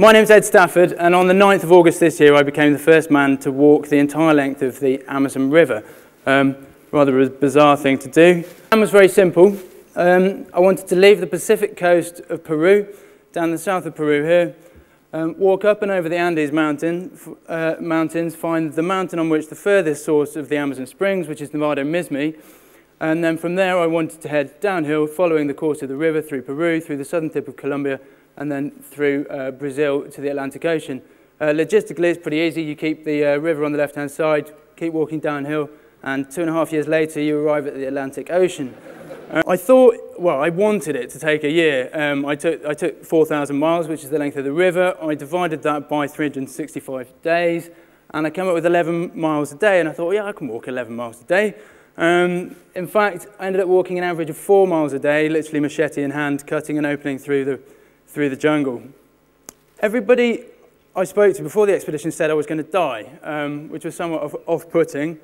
My name's Ed Stafford, and on the 9th of August this year I became the first man to walk the entire length of the Amazon River. Rather a bizarre thing to do. The plan was very simple. I wanted to leave the Pacific coast of Peru, down the south of Peru here, walk up and over the Andes mountains, find the mountain on which the furthest source of the Amazon springs, which is Nevado Mismi, and then from there I wanted to head downhill, following the course of the river through Peru, through the southern tip of Colombia, and then through Brazil to the Atlantic Ocean. Logistically, it's pretty easy. You keep the river on the left-hand side, keep walking downhill, and 2.5 years later, you arrive at the Atlantic Ocean. I wanted it to take a year. I took 4,000 miles, which is the length of the river. I divided that by 365 days, and I came up with 11 miles a day, and I thought, yeah, I can walk 11 miles a day. In fact, I ended up walking an average of 4 miles a day, literally machete in hand, cutting an opening through the jungle. Everybody I spoke to before the expedition said I was going to die, which was somewhat off-putting.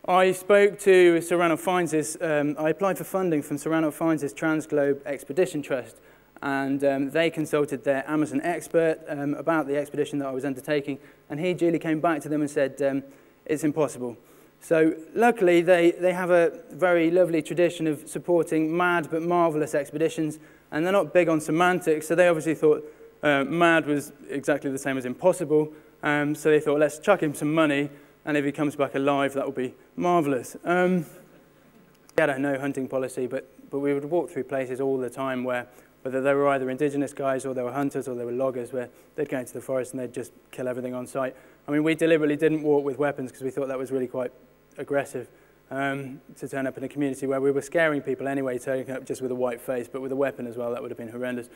I spoke to Sir Ranulph Fiennes' I applied for funding from Sir Ranulph Fiennes' Transglobe Expedition Trust, and they consulted their Amazon expert about the expedition that I was undertaking, and he duly came back to them and said, it's impossible. So luckily they have a very lovely tradition of supporting mad but marvellous expeditions, and they're not big on semantics, so they obviously thought mad was exactly the same as impossible, so they thought, let's chuck him some money, and if he comes back alive, that will be marvellous. We had a no hunting policy, but we would walk through places all the time where, whether they were either indigenous guys or they were hunters or they were loggers, where they'd go into the forest and they'd just kill everything on sight. I mean, we deliberately didn't walk with weapons because we thought that was really quite aggressive to turn up in a community where we were scaring people anyway, turning up just with a white face, but with a weapon as well, that would have been horrendous.